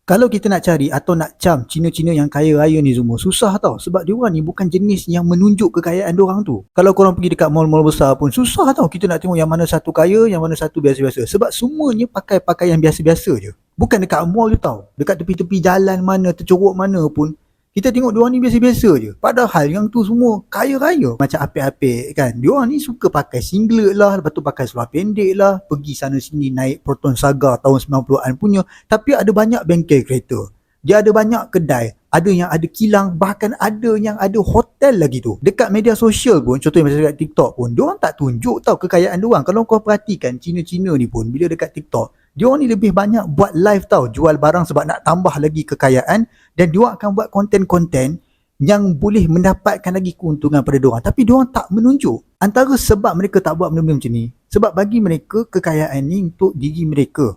Kalau kita nak cari atau nak cam Cina-Cina yang kaya raya ni semua, susah tau. Sebab diorang ni bukan jenis yang menunjuk kekayaan diorang tu. Kalau korang pergi dekat mall-mall besar pun, susah tau kita nak tengok yang mana satu kaya, yang mana satu biasa-biasa. Sebab semuanya pakai pakaian biasa-biasa je. Bukan dekat mall je tau. Dekat tepi-tepi jalan mana, tercorok mana pun, kita tengok diorang ni biasa-biasa je. Padahal yang tu semua kaya raya. Macam apik-apik kan. Diorang ni suka pakai singlet lah, lepas tu pakai seluar pendek lah, pergi sana sini naik Proton Saga tahun 90-an punya. Tapi ada banyak bengkel kereta. Dia ada banyak kedai. Ada yang ada kilang, bahkan ada yang ada hotel lagi tu. Dekat media sosial pun, contohnya macam dekat TikTok pun, diorang tak tunjuk tau kekayaan diorang. Kalau kau perhatikan, Cina-Cina ni pun, bila dekat TikTok, diorang ni lebih banyak buat live tau, jual barang sebab nak tambah lagi kekayaan, dan diorang akan buat konten-konten yang boleh mendapatkan lagi keuntungan pada diorang. Tapi diorang tak menunjuk. Antara sebab mereka tak buat benda-benda macam ni, sebab bagi mereka kekayaan ni untuk diri mereka,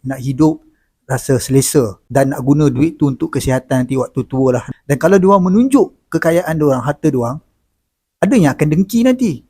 nak hidup rasa selesa dan nak guna duit tu untuk kesihatan nanti waktu tua lah. Dan kalau diorang menunjuk kekayaan diorang, harta diorang, ada yang akan dengki nanti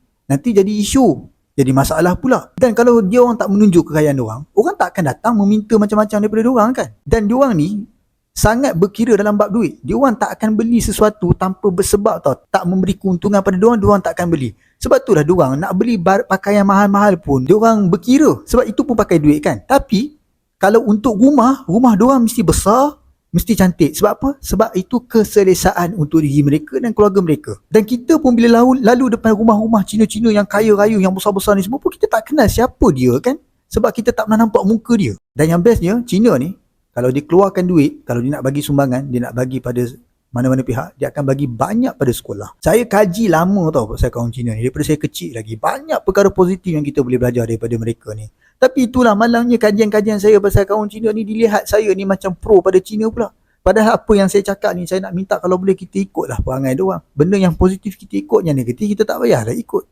jadi isu, jadi masalah pula. Dan kalau dia orang tak menunjuk kekayaan diorang, orang tak akan datang meminta macam-macam daripada diorang kan. Dan diorang ni sangat berkira dalam bab duit. Diorang tak akan beli sesuatu tanpa bersebab tau. Tak memberi keuntungan pada diorang tak akan beli. Sebab itulah diorang nak beli pakaian mahal-mahal pun, diorang berkira. Sebab itu pun pakai duit kan. Tapi kalau untuk rumah diorang mesti besar, mesti cantik. Sebab apa? Sebab itu keselesaan untuk diri mereka dan keluarga mereka. Dan kita pun bila lalu depan rumah-rumah Cina-Cina yang kaya raya, yang besar-besar ni semua pun, kita tak kenal siapa dia kan. Sebab kita tak pernah nampak muka dia. Dan yang bestnya, Cina ni, kalau dia keluarkan duit, kalau dia nak bagi sumbangan, dia nak bagi pada mana-mana pihak, dia akan bagi banyak pada sekolah. Saya kaji lama tau pasal kaum Cina ni, daripada saya kecil lagi. Banyak perkara positif yang kita boleh belajar daripada mereka ni. Tapi itulah malangnya kajian-kajian saya pasal kaum Cina ni, dilihat saya ni macam pro pada Cina pula. Padahal apa yang saya cakap ni, saya nak minta kalau boleh kita ikutlah perangai diorang. Benda yang positif kita ikut, yang negatif kita tak payahlah ikut.